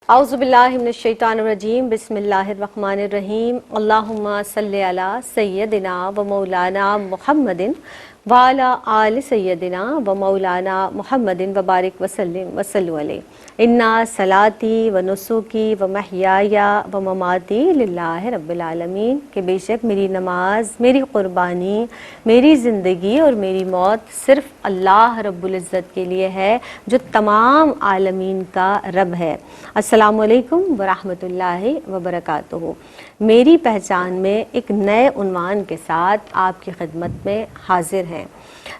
اعوذ باللہ من الشیطان الرجیم بسم اللہ الرحمن الرحیم اللہم صلی علی سیدنا و مولانا محمد وعلی آل سیدنا و مولانا محمد وبارک وسلم وصلو علیہ انا صلاتی و نسکی و محیای و مماتی للہ رب العالمین کہ بے شک میری نماز، میری قربانی، میری زندگی اور میری موت صرف اللہ رب العزت کے لیے ہے جو تمام عالمین کا رب ہے۔ السلام علیکم ورحمۃ اللہ وبرکاتہ۔ میری پہچان میں ایک نئے عنوان کے ساتھ آپ کی خدمت میں حاضر ہیں۔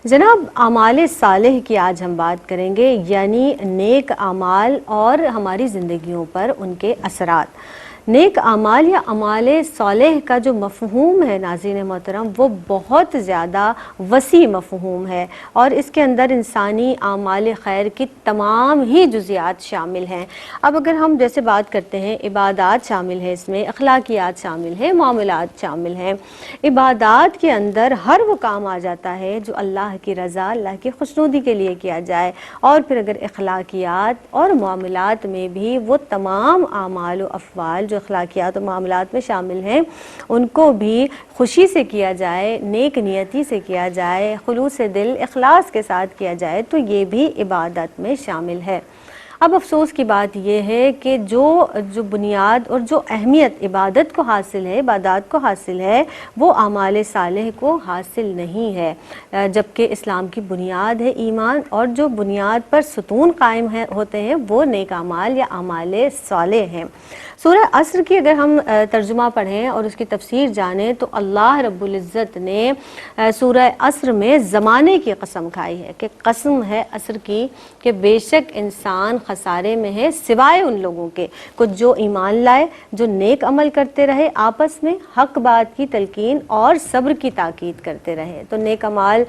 جناب، اعمال صالح کی آج ہم بات کریں گے، یعنی نیک اعمال اور ہماری زندگیوں پر ان کے اثرات۔ نیک اعمال یا اعمال صالح کا جو مفہوم ہے ناظرین محترم، وہ بہت زیادہ وسیع مفہوم ہے اور اس کے اندر انسانی اعمال خیر کی تمام ہی جزیات شامل ہیں۔ اب اگر ہم جیسے بات کرتے ہیں، عبادات شامل ہیں، اس میں اخلاقیات شامل ہیں، معاملات شامل ہیں۔ عبادات کے اندر ہر وہ کام آ جاتا ہے جو اللہ کی رضا، اللہ کی خوشنودی کے لیے کیا جائے، اور پھر اگر اخلاقیات اور معاملات میں بھی وہ تمام اعمال و افعال جو اخلاقیات و معاملات میں شامل ہیں ان کو بھی خوشی سے کیا جائے، نیک نیتی سے کیا جائے، خلوص دل، اخلاص کے ساتھ کیا جائے تو یہ بھی عبادت میں شامل ہے۔ اب افسوس کی بات یہ ہے کہ جو بنیاد اور جو اہمیت عبادت کو حاصل ہے، عبادات کو حاصل ہے، وہ اعمال صالح کو حاصل نہیں ہے، جبکہ اسلام کی بنیاد ہے ایمان، اور جو بنیاد پر ستون قائم ہوتے ہیں وہ نیک اعمال یا اعمال صالح ہیں۔ سورہ عصر کی اگر ہم ترجمہ پڑھیں اور اس کی تفسیر جانیں تو اللہ رب العزت نے سورہ عصر میں زمانے کی قسم کھائی ہے کہ قسم ہے عصر کی کہ بے شک انسان خسارے میں ہے سوائے ان لوگوں کے کچھ جو ایمان لائے، جو نیک عمل کرتے رہے، آپس میں حق بات کی تلقین اور صبر کی تاکید کرتے رہے۔ تو نیک اعمال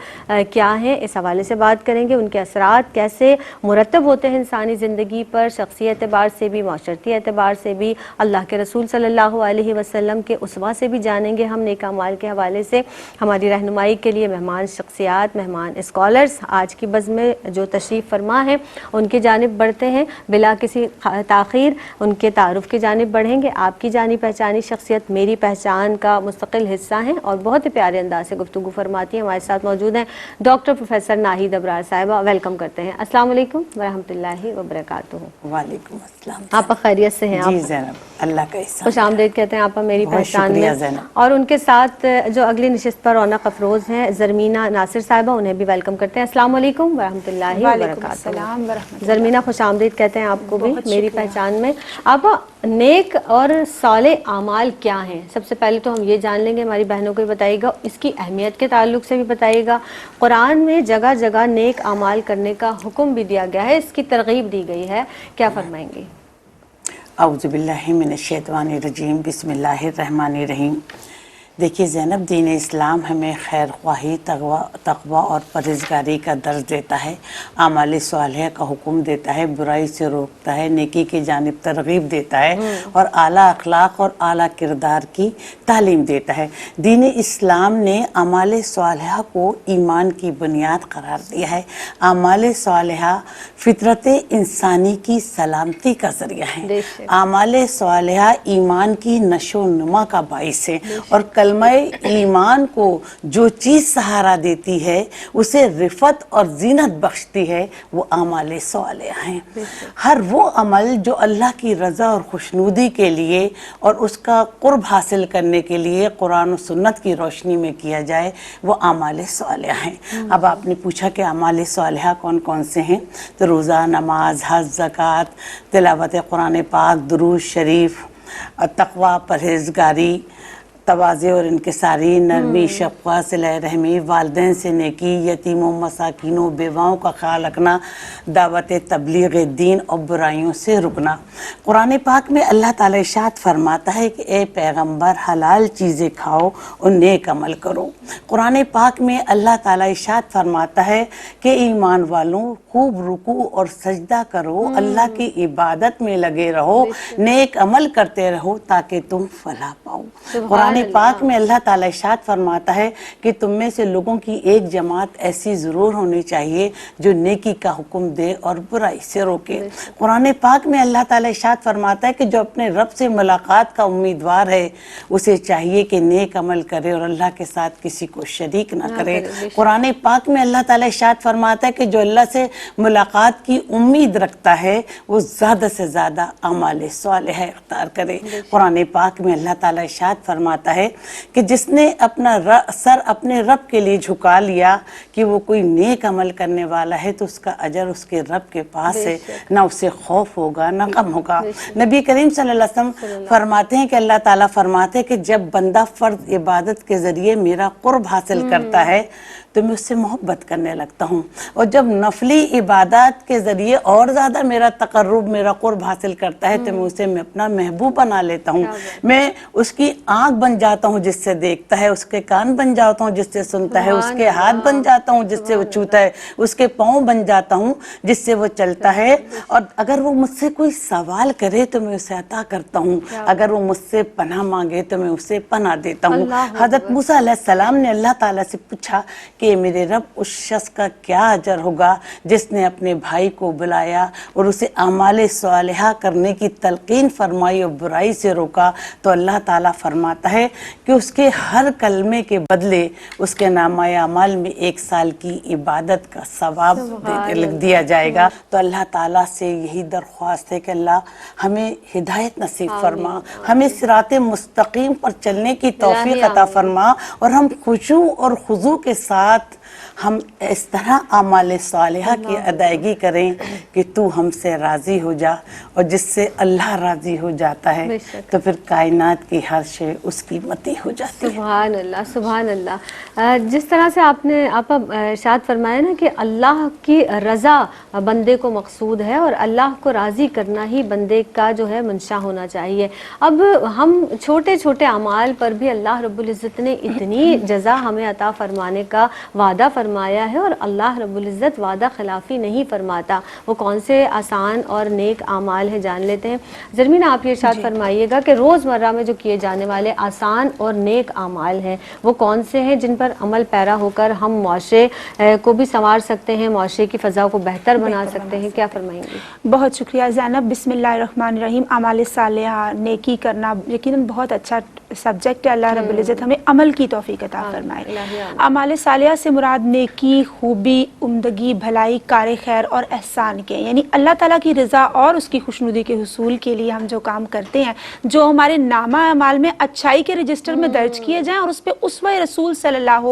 کیا ہیں، اس حوالے سے بات کریں گے، ان کے اثرات کیسے مرتب ہوتے ہیں انسانی زندگی پر، شخصی اعتبار سے بھی، معاشرتی اعتبار سے بھی، اللہ کے رسول صلی اللہ علیہ وسلم کے اسوہ سے بھی جانیں گے ہم نیک اعمال کے حوالے سے۔ ہماری رہنمائی کے لیے مہمان شخصیات، مہمان اسکالرز آج کی بزم میں جو تشریف فرما ہیں ان کی جانب بڑھتے ہیں، بلا کسی تاخیر ان کے تعارف کی جانب بڑھیں گے۔ آپ کی جانی پہچانی شخصیت میری پہچان کا مستقل حصہ ہیں اور بہت ہی پیارے انداز سے گفتگو فرماتی ہیں۔ ہمارے ساتھ موجود ہیں ڈاکٹر پروفیسر ناہید ابرار صاحبہ، ویلکم کرتے ہیں۔ السلام علیکم ورحمۃ اللہ وبرکاتہ۔ وعلیکم السلام۔ آپ خیریت سے ہیں؟ جی زینب، اللہ کا احسان۔ خوش آمدید کہتے ہیں آپ میری پہچان میں۔ زینب۔ اور ان کے ساتھ جو اگلی نشست پر رونق افروز ہیں زرمینہ ناصر صاحبہ، انہیں بھی ویلکم کرتے ہیں۔ السلام علیکم ورحمۃ اللہ وبرکاتہ۔ زرمینہ خوش آمدید کہتے ہیں آپ کو بھی میری پہچان میں۔ آپ نیک اور صالح اعمال کیا ہیں؟ سب سے پہلے تو ہم یہ جان لیں گے، ہماری بہنوں کو بھی بتائیے گا، اس کی اہمیت کے تعلق سے بھی بتائیے گا۔ قرآن میں جگہ جگہ نیک اعمال کرنے کا حکم بھی دیا گیا ہے، اس کی ترغیب دی گئی ہے، کیا فرمائیں گے؟ اعوذ باللہ من الشیطان الرجیم، بسم اللہ الرحمن الرحیم۔ دیکھیے زینب، دین اسلام ہمیں خیر خواہی، تقوی اور پرہیزگاری کا درس دیتا ہے، اعمال صالحہ کا حکم دیتا ہے، برائی سے روکتا ہے، نیکی کی جانب ترغیب دیتا ہے اور اعلیٰ اخلاق اور اعلیٰ کردار کی تعلیم دیتا ہے۔ دین اسلام نے اعمال صالحہ کو ایمان کی بنیاد قرار دیا ہے۔ اعمال صالحہ فطرت انسانی کی سلامتی کا ذریعہ ہے۔ اعمال صالحہ ایمان کی نشو و نما کا باعث ہے، اور کلمہ ایمان کو جو چیز سہارا دیتی ہے، اسے رفعت اور زینت بخشتی ہے، وہ اعمال صالحہ ہیں۔ ہر وہ عمل جو اللہ کی رضا اور خوشنودی کے لیے اور اس کا قرب حاصل کرنے کے لیے قرآن و سنت کی روشنی میں کیا جائے، وہ اعمال صالحہ ہیں۔ اب آپ نے پوچھا کہ اعمال صالحہ کون کون سے ہیں، تو روزہ، نماز، حج، زکوٰۃ، تلاوت قرآن پاک، درود شریف، تقوی، پرہیزگاری، تواضع اور انکساری، نرمی، شفقت، صلہ رحمی، والدین سے نیکی، یتیموں، مساکینوں، بیواؤں کا خیال رکھنا، دعوت تبلیغ دین اور برائیوں سے رکنا۔ قرآن پاک میں اللہ تعالیٰ ارشاد فرماتا ہے کہ اے پیغمبر، حلال چیزیں کھاؤ اور نیک عمل کرو۔ قرآن پاک میں اللہ تعالیٰ ارشاد فرماتا ہے کہ ایمان والوں، خوب رکوع اور سجدہ کرو، اللہ کی عبادت میں لگے رہو، نیک عمل کرتے رہو تاکہ تم فلاح پاؤ۔ قرآن قرآن پاک میں اللہ تعالیٰ ارشاد فرماتا ہے کہ تم میں سے لوگوں کی ایک جماعت ایسی ضرور ہونی چاہیے جو نیکی کا حکم دے اور برائی سے روکے. قرآن پاک میں اللہ تعالیٰ ارشاد فرماتا ہے کہ جو اپنے رب سے ملاقات کا امیدوار ہے اسے چاہیے کہ نیک عمل کرے اور اللہ کے ساتھ کسی کو شریک نہ کرے. قرآن پاک میں اللہ تعالیٰ ارشاد فرماتا ہے کہ جو اللہ سے ملاقات کی امید رکھتا ہے وہ زیادہ سے زیادہ اعمال صالحہ اختیار کرے. قرآن پاک میں اللہ تعالیٰ ارشاد فرماتا ہے کہ جس نے اپنا سر اپنے رب کے لیے جھکا لیا کہ وہ کوئی نیک عمل کرنے والا ہے تو اس کا اجر اس کے رب کے پاس ہے، نہ اسے خوف ہوگا نہ غم ہوگا. نبی کریم صلی اللہ علیہ وسلم فرماتے ہیں کہ اللہ تعالیٰ فرماتے ہیں کہ جب بندہ فرض عبادت کے ذریعے میرا قرب حاصل کرتا ہے تو میں اس سے محبت کرنے لگتا ہوں، اور جب نفلی عبادات کے ذریعے اور زیادہ میرا تقرب میرا قرب حاصل کرتا ہے تو میں اسے اپنا محبوب بنا لیتا ہوں. میں اس کی آنکھ بن جاتا ہوں جس سے دیکھتا ہے، اس کے کان بن جاتا ہوں جس سے سنتا ہے، اس کے ہاتھ بن جاتا ہوں جس سے وہ چھوتا ہے، اس کے پاؤں بن جاتا ہوں جس سے وہ چلتا ہے، اور اگر وہ مجھ سے کوئی سوال کرے تو میں اسے عطا کرتا ہوں، اگر وہ مجھ سے پناہ مانگے تو میں اسے پناہ دیتا ہوں. حضرت موسیٰ علیہ السلام نے اللہ تعالیٰ سے پوچھا کہ میرے رب اس شخص کا کیا اجر ہوگا جس نے اپنے بھائی کو بلایا اور اسے اعمال صالحہ کرنے کی تلقین فرمائی اور برائی سے روکا. تو اللہ تعالیٰ فرماتا ہے کہ اس کے ہر کلمے کے بدلے اس کے نامہ اعمال میں 1 سال کی عبادت کا ثواب لکھ دیا جائے گا. تو اللہ تعالیٰ سے یہی درخواست ہے کہ اللہ ہمیں ہدایت نصیب فرما، ہمیں صراط مستقیم پر چلنے کی توفیق عطا فرما، اور ہم خشوع اور خضوع کے ساتھ ہم اس طرح اعمال صالحہ کی ادائیگی کریں کہ تو ہم سے راضی ہو جا، اور جس سے اللہ راضی ہو جاتا ہے تو پھر کائنات کی ہر شے اس کی مطیع ہو جاتی ہے. سبحان اللہ سبحان اللہ. جس طرح سے آپ نے ارشاد فرمایا نا کہ اللہ کی رضا بندے کو مقصود ہے اور اللہ کو راضی کرنا ہی بندے کا جو ہے منشا ہونا چاہیے. اب ہم چھوٹے چھوٹے اعمال پر بھی اللہ رب العزت نے اتنی جزا ہمیں عطا فرمانے کا وعدہ فرمایا ہے، اور اللہ رب العزت وعدہ خلافی نہیں فرماتا. وہ کون سے آسان اور نیک اعمال ہیں جان لیتے ہیں. زرمین آپ یہ ارشاد فرمائیے گا کہ روزمرہ میں جو کیے جانے والے آسان اور نیک اعمال ہیں وہ کون سے ہیں جن پر عمل پیرا ہو کر ہم معاشرے کو بھی سنوار سکتے ہیں، معاشرے کی فضا کو بہتر بنا سکتے ہیں؟ کیا فرمائیں گے؟ بہت شکریہ زینب. بسم اللہ الرحمن الرحیم. اعمال صالحہ نیکی کرنا یقیناً بہت اچھا سبجیکٹ ہے. اللہ رب العزت ہمیں عمل کی توفیق عطا فرمائے. اعمال صالحہ سے مراد نیکی، خوبی، عمدگی، بھلائی، کار خیر اور احسان کے، یعنی اللہ تعالیٰ کی رضا اور اس کی خوشنودی کے حصول کے لیے ہم جو کام کرتے ہیں، جو ہمارے نامہ اعمال میں اچھائی کے رجسٹر میں درج کیے جائیں اور اس پہ اسوہ رسول صلی اللہ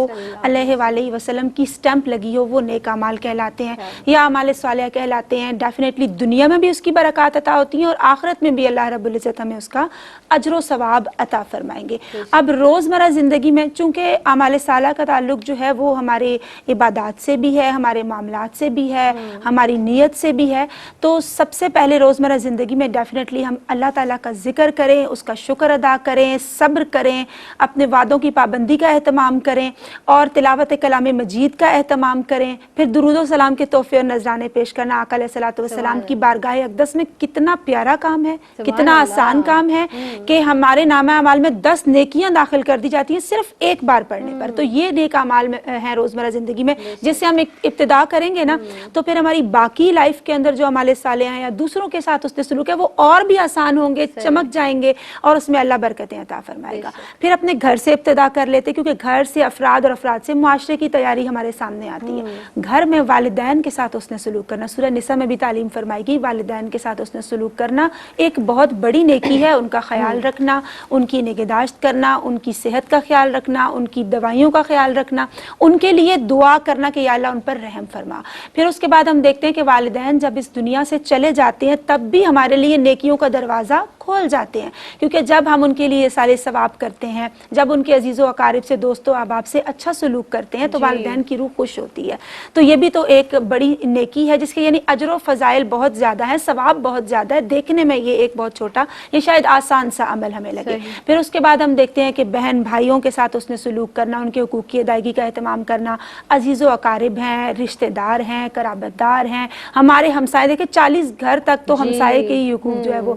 علیہ وآلہ وسلم کی سٹیمپ لگی ہو، وہ نیک اعمال کہلاتے ہیں یا اعمال صالحہ کہلاتے ہیں. ڈیفینیٹلی دنیا میں بھی اس کی برکات عطا ہوتی ہیں اور آخرت میں بھی اللہ رب العزت ہمیں اس کا اجر و ثواب عطا فرمائیں گے. اب روزمرہ زندگی میں چونکہ اعمال صالحہ کا تعلق جو ہے وہ ہمارے عبادات سے بھی ہے، ہمارے معاملات سے بھی ہے، ہماری نیت سے بھی ہے، تو سب سے پہلے روزمرہ زندگی میں ڈیفینیٹلی ہم اللہ تعالیٰ کا ذکر کریں، اس کا شکر ادا کریں، صبر کریں، اپنے وعدوں کی پابندی کا اہتمام کریں اور تلاوت کلام مجید کا اہتمام کریں. پھر درود و سلام کے تحفے اور نذرانے پیش کرنا آقا علیہ الصلوۃ والسلام کی بارگاہ اقدس میں کتنا پیارا کام ہے، کتنا آسان کام ہے کہ ہمارے نامہ اعمال میں 10 نیکیاں داخل کر دی جاتی ہیں صرف ایک بار پڑھنے پر. تو یہ نیک اعمال ہیں روزمرہ زندگی میں جس سے ہم ابتدا کریں گے نا تو پھر ہماری باقی لائف کے اندر جو اعمال صالحہ ہیں یا دوسروں کے ساتھ اس نے سلوک ہے وہ اور بھی آسان ہوں گے، چمک جائیں گے اور اس میں اللہ برکتیں عطا فرمائے گا. پھر اپنے گھر سے ابتدا کر لیتے کیونکہ گھر سے افراد اور افراد سے معاشرے کی تیاری ہمارے سامنے آتی ہے. گھر میں والدین کے ساتھ اس نے سلوک کرنا، سورہ نساء میں بھی تعلیم فرمائی گئی، والدین کے ساتھ اس نے سلوک کرنا ایک بہت بڑی نیکی ہے. ان کا خیال رکھنا، ان کی نگہداشت کرنا، ان کی صحت کا خیال رکھنا، ان کی دوائیوں کا خیال رکھنا، ان کے لیے دعا کرنا کہ یا اللہ ان پر رحم فرما. پھر اس کے بعد ہم دیکھتے ہیں کہ والدین جب اس دنیا سے چلے جاتے ہیں تب بھی ہمارے لیے نیکیوں کا دروازہ کھول جاتے ہیں، کیونکہ جب ہم ان کے لیے سال ثواب کرتے ہیں، جب ان کے عزیز و اقارب سے، دوست و احباب سے اچھا سلوک کرتے ہیں تو والدین کی روح خوش ہوتی ہے. تو یہ بھی تو ایک بڑی نیکی ہے جس کے یعنی اجر و فضائل بہت زیادہ ہیں، ثواب بہت زیادہ ہے. دیکھنے میں یہ ایک بہت چھوٹا، یہ شاید آسان سا عمل ہمیں لگے. پھر اس کے بعد ہم دیکھتے ہیں کہ بہن بھائیوں کے ساتھ اس نے سلوک کرنا، ان کے حقوق کی ادائیگی کا اہتمام کرنا، عزیز و اقارب ہیں، رشتہ دار ہیں، قرابت دار ہیں، ہمارے ہمسائے. دیکھیں 40 گھر تک تو ہمسائے کے ہی حقوق جو ہے وہ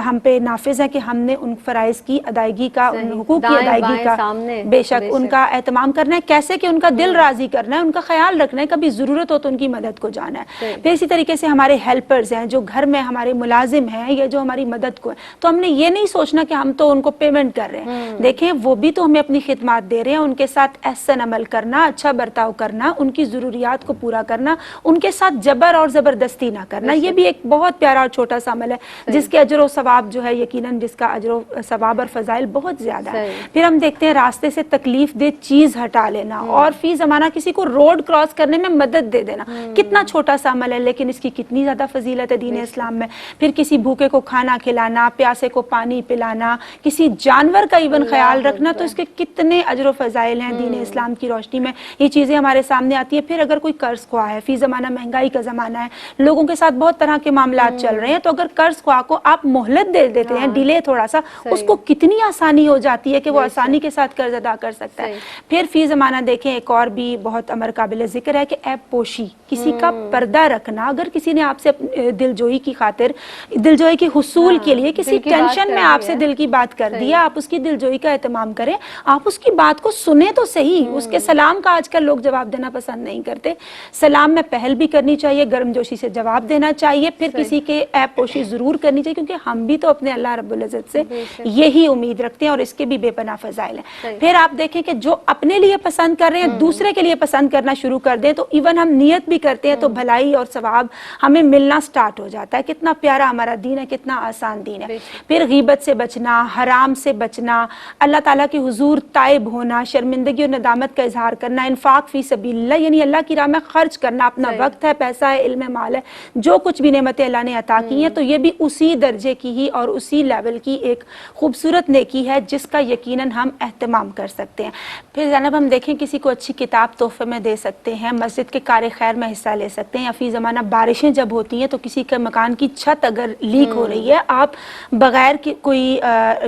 ہم پہ نافذ ہے کہ ہم نے ان فرائض کی ادائیگی کا، ان حقوق کی دائیں ادائیگی کا سامنے بے شک ان کا اہتمام کرنا ہے، کیسے کہ ان کا دل راضی کرنا ہے، ان کا خیال رکھنا ہے، کبھی ضرورت ہو تو ان کی مدد کو جانا ہے۔ پھر اسی طریقے سے ہمارے ہیلپرز ہیں جو گھر میں ہمارے ملازم ہیں یا جو ہماری مدد کو ہیں، تو ہم نے یہ نہیں سوچنا کہ ہم تو ان کو پیمنٹ کر رہے ہیں، دیکھیں وہ بھی تو ہمیں اپنی خدمات دے رہے ہیں، ان کے ساتھ احسن عمل کرنا، اچھا برتاؤ کرنا، ان کی ضروریات کو پورا کرنا، ان کے ساتھ جبر اور زبردستی نہ کرنا، یہ بھی ایک بہت پیارا اور چھوٹا سا عمل ہے جس کے اجر و ثواب جو ہے یقیناً جس کا اجر و ثواب اور فضائل بہت زیادہ ہے۔ پھر ہم دیکھتے ہیں راستے سے تکلیف دہ چیز ہٹا لینا، اور فی زمانہ کسی کو روڈ کراس کرنے میں مدد دے دینا، کتنا چھوٹا سا عمل ہے لیکن اس کی کتنی زیادہ فضیلت ہے دین اسلام میں۔ پھر کسی بھوکے کو کھانا کھلانا، پیاسے کو پانی پلانا، کسی جانور کا ایون خیال رکھنا، تو اس کے کتنے اجر و فضائل ہیں دین اسلام کی روشنی میں، یہ چیزیں ہمارے سامنے آتی ہیں۔ پھر اگر کوئی قرض خواہ ہے، فی زمانہ مہنگائی کا زمانہ ہے، لوگوں کے ساتھ بہت طرح کے معاملات چل رہے ہیں، تو اگر قرض خواہ کو آپ مہلت دے دیتے ہیں، ڈیلے تھوڑا سا، اس کو کتنی آسانی ہو جاتی ہے کہ وہ آسانی کے ساتھ قرض ادا کر سکتا ہے۔ پھر فی زمانہ دیکھیں ایک اور بھی بہت امر قابل ذکر ہے کہ عیب پوشی، کسی کا پردہ رکھنا، اگر کسی نے آپ سے دلجوئی کی خاطر، دلجوئی کے حصول کے لیے کسی ٹینشن میں آپ سے دل کی بات کر دیا، آپ اس کی دلجوئی کا اہتمام کریں، آپ اس کی بات کو سنیں تو صحیح، اس کے سلام کا آج کل لوگ جواب دینا پسند نہیں کرتے، سلام میں پہل بھی کرنی چاہیے، گرم جوشی سے جواب دینا چاہیے، پھر کسی کے عیب پوشی ضرور کرنی چاہیے، کیونکہ ہم بھی تو اپنے اللہ رب العزت سے یہی امید رکھتے ہیں اور اس کے بھی بے پناہ فضائل ہیں۔ پھر آپ دیکھیں کہ جو اپنے لیے پسند کر رہے ہیں دوسرے کے لیے پسند کرنا شروع کر دیں، تو ایون ہم نیت بھی کرتے ہیں تو بھلائی اور ثواب ہمیں ملنا سٹارٹ ہو جاتا ہے۔ کتنا پیارا ہمارا دین ہے، کتنا آسان دین ہے۔ پھر غیبت سے بچنا، حرام سے بچنا، اللہ تعالیٰ کے حضور تائب ہونا، شرمندگی اور ندامت کا اظہار کرنا، انفاق فی سبیل اللہ یعنی اللہ کی راہ میں خرچ کرنا، اپنا وقت ہے، پیسہ ہے، علم مال ہے، جو کچھ بھی نعمتیں اللہ نے عطا کی ہیں، تو یہ بھی اسی درجے کی ہی اور اسی لیول کی ایک خوبصورت نیکی ہے جس کا یقیناً ہم اہتمام کر سکتے ہیں۔ پھر زینب ہم دیکھیں کسی کو اچھی کتاب تحفے میں دے سکتے ہیں، مسجد کے کار خیر میں حصہ لے سکتے ہیں، یا فی زمانہ بارشیں جب ہوتی ہیں تو کسی کے مکان کی چھت اگر لیک ہو رہی ہے، آپ بغیر کوئی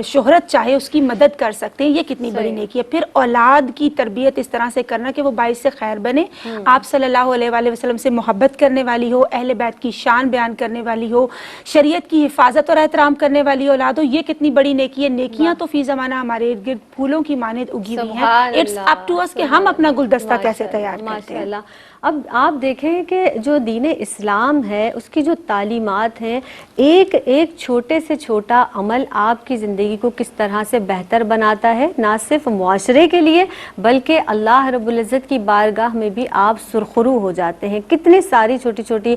شہرت چاہے اس کی مدد کر سکتے ہیں، یہ کتنی بڑی نیکی ہے۔ پھر اولاد کی تربیت اس طرح سے کرنا کہ وہ باعث سے خیر بنے، آپ صلی اللہ علیہ وآلہ وسلم سے محبت کرنے والی ہو، اہل بیت کی شان بیان کرنے والی ہو، شریعت کی حفاظت اور احترام کرنے والی اولاد ہو، یہ کتنی بڑی نیکی ہے۔ نیکیاں تو فی زمانہ ہمارے ارد گرد پھولوں کی مانند اگی ہوئی ہیں، اٹس اپ ٹو اس کہ ہم اپنا گلدستہ کیسے تیار کرتے ہیں۔ اب آپ دیکھیں کہ جو دین اسلام ہے اس کی جو تعلیمات ہیں، ایک ایک چھوٹے سے چھوٹا عمل آپ کی زندگی کو کس طرح سے بہتر بناتا ہے، نہ صرف معاشرے کے لیے بلکہ اللہ رب العزت کی بارگاہ میں بھی آپ سرخرو ہو جاتے ہیں۔ کتنی ساری چھوٹی چھوٹی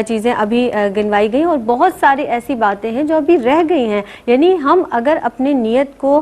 چیزیں ابھی گنوائی گئی اور بہت ساری ایسی باتیں ہیں جو ابھی رہ گئی ہیں، یعنی ہم اگر اپنی نیت کو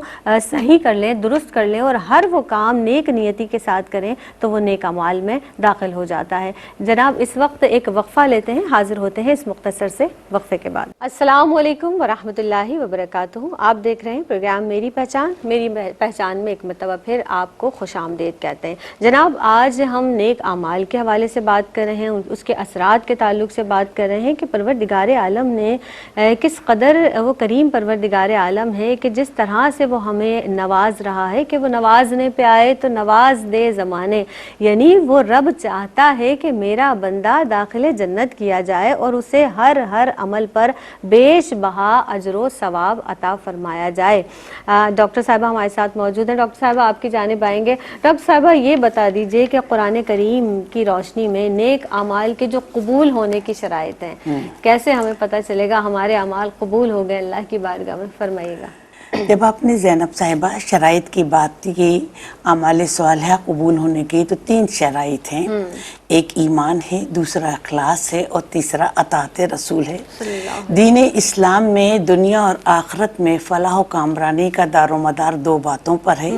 صحیح کر لیں، درست کر لیں اور ہر وہ کام نیک نیتی کے ساتھ کریں تو وہ نیک اعمال میں داخل ہو جاتا ہے۔ جناب اس وقت ایک وقفہ لیتے ہیں، حاضر ہوتے ہیں اس مختصر سے وقفے کے بعد۔ السلام علیکم ورحمۃ اللہ وبرکاتہ، آپ دیکھ رہے ہیں پروگرام میری پہچان، میری پہچان میں ایک مرتبہ پھر آپ کو خوش آمدید کہتے ہیں۔ جناب آج ہم نیک اعمال کے حوالے سے بات کر رہے ہیں، اس کے اثرات کے تعلق سے بات کر رہے ہیں کہ پروردگار عالم نے کس قدر وہ کریم پروردگار عالم ہے کہ جس طرح سے وہ ہمیں نواز رہا ہے کہ وہ نوازنے پہ آئے تو نواز دے زمانے، یعنی وہ رب چاہتا ہے کہ میرا بندہ داخل جنت کیا جائے اور اسے ہر عمل پر بیش بہا اجر و ثواب عطا فرمایا جائے۔ ڈاکٹر صاحبہ ہمارے ساتھ موجود ہیں۔ ڈاکٹر صاحبہ آپ کی جانب آئیں گے۔ ڈاکٹر صاحبہ یہ بتا دیجئے کہ قرآن کریم کی روشنی میں نیک اعمال کے جو قبول ہونے کی شرائط ہیں، کیسے ہمیں پتہ چلے گا ہمارے اعمال قبول ہو گئے اللہ کی بارگاہ میں؟ فرمائیے گا۔ جب آپ نے زینب صاحبہ شرائط کی بات کی اعمال صالحہ قبول ہونے کی، تو 3 شرائط ہیں، ایک ایمان ہے، دوسرا اخلاص ہے اور تیسرا اطاعت رسول ہے۔ دین اسلام میں دنیا اور آخرت میں فلاح و کامرانی کا دار و مدار 2 باتوں پر ہے،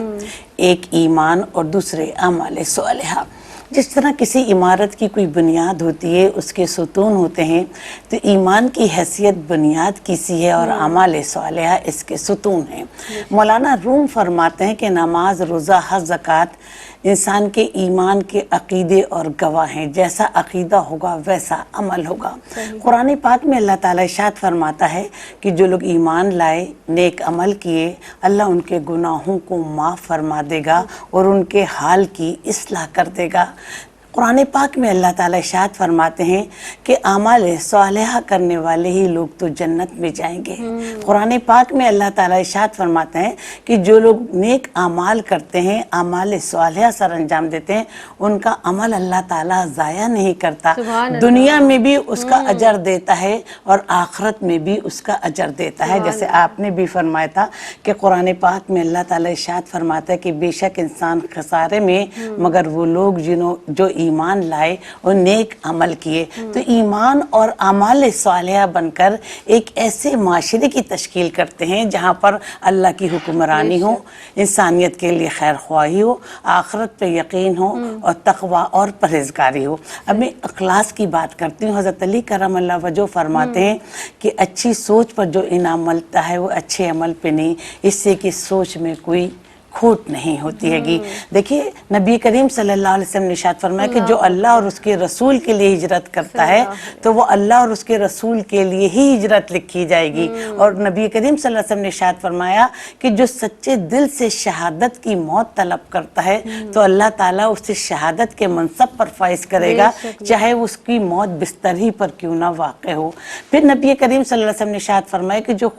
ایک ایمان اور دوسرے اعمال صالحہ۔ جس طرح کسی عمارت کی کوئی بنیاد ہوتی ہے، اس کے ستون ہوتے ہیں، تو ایمان کی حیثیت بنیاد کی سی ہے اور اعمال صالحہ اس کے ستون ہیں۔ مولانا روم فرماتے ہیں کہ نماز، روزہ، حج، زکوٰۃ انسان کے ایمان کے عقیدے اور گواہ ہیں، جیسا عقیدہ ہوگا ویسا عمل ہوگا۔ قرآن پاک میں اللہ تعالیٰ ارشاد فرماتا ہے کہ جو لوگ ایمان لائے، نیک عمل کیے، اللہ ان کے گناہوں کو معاف فرما دے گا اور ان کے حال کی اصلاح کر دے گا۔ قرآن پاک میں اللہ تعالیٰ ارشاد فرماتے ہیں کہ اعمال صالحہ کرنے والے ہی لوگ تو جنت میں جائیں گے۔ قرآن پاک میں اللہ تعالیٰ ارشاد فرماتے ہیں کہ جو لوگ نیک اعمال کرتے ہیں، اعمال صالحہ سر انجام دیتے ہیں، ان کا عمل اللہ تعالیٰ ضائع نہیں کرتا، دنیا میں بھی اس کا اجر دیتا ہے اور آخرت میں بھی اس کا اجر دیتا ہے۔ جیسے آپ نے بھی فرمایا تھا کہ قرآن پاک میں اللہ تعالیٰ ارشاد فرماتا ہے کہ بے شک انسان خسارے میں مگر وہ لوگ جو ایمان لائے اور نیک عمل کیے۔ تو ایمان اور اعمال صالحہ بن کر ایک ایسے معاشرے کی تشکیل کرتے ہیں جہاں پر اللہ کی حکمرانی ہو، انسانیت کے لیے خیر خواہی ہو، آخرت پہ یقین ہو اور تقوی اور پرہیزگاری ہو۔ اب میں اخلاص کی بات کرتی ہوں۔ حضرت علی کرم اللہ وجہ فرماتے ہیں کہ اچھی سوچ پر جو انعام ملتا ہے وہ اچھے عمل پہ نہیں، اس سے کہ سوچ میں کوئی کھوٹ نہیں ہوتی ہے گی۔ دیکھیے نبی کریم صلی اللہ علیہ وسلم نے ارشاد فرمایا کہ جو اللہ اور اس کے رسول کے لیے ہجرت کرتا ہے تو وہ اللہ اور اس کے رسول کے لیے ہی ہجرت لکھی جائے گی۔ اور نبی کریم صلی اللہ علیہ وسلم نے ارشاد فرمایا کہ جو سچے دل سے شہادت کی موت طلب کرتا ہے تو اللہ تعالیٰ اسے شہادت کے منصب پر فائز کرے گا، چاہے اس کی موت بستر ہی پر کیوں نہ واقع ہو۔ پھر نبی کریم صلی اللہ علیہ وسلم نے ارشاد فرمایا کہ جو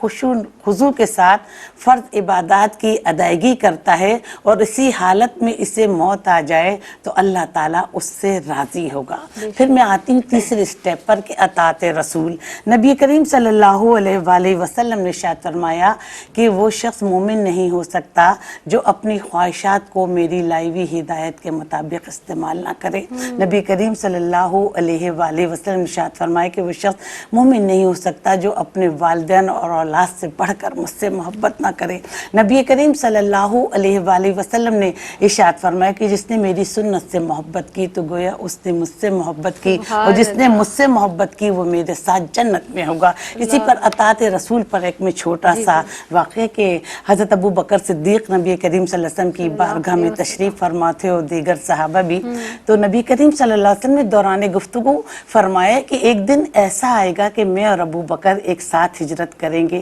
خضوع کے ساتھ فرض عبادات کی ادائیگی کرتا ہے اور اسی حالت میں اسے موت آ جائے تو اللہ تعالیٰ اس سے راضی ہوگا۔ پھر میں آتی ہوں تیسرے سٹیپ پر کہ اطاعت رسول۔ نبی کریم صلی اللہ علیہ وآلہ وسلم نے ارشاد فرمایا کہ وہ شخص مومن نہیں ہو سکتا جو اپنی خواہشات کو میری لائی ہوئی ہدایت کے مطابق استعمال نہ کرے۔ نبی کریم صلی اللہ علیہ وآلہ وسلم نے ارشاد فرمایا کہ وہ شخص مومن نہیں ہو سکتا جو اپنے والدین اور اولاد سے بڑھ کر مجھ سے محبت نہ کرے۔ نبی کریم صلی اللہ علیہ وآلہ وسلم نے ارشاد فرمایا کہ جس نے میری سنت سے محبت کی تو گویا اس نے مجھ سے محبت کی، اور جس نے مجھ سے محبت کی وہ میرے ساتھ جنت میں ہوگا۔ اسی پر اطاعت رسول پر ایک میں چھوٹا سا واقعہ کہ حضرت ابو بکر صدیق نبی کریم صلی اللہ علیہ وسلم کی بارگاہ میں تشریف فرما تھے اور دیگر صحابہ بھی، تو نبی کریم صلی اللہ علیہ وسلم نے دوران گفتگو فرمایا کہ ایک دن ایسا آئے گا کہ میں اور ابو بکر ایک ساتھ ہجرت کریں گے۔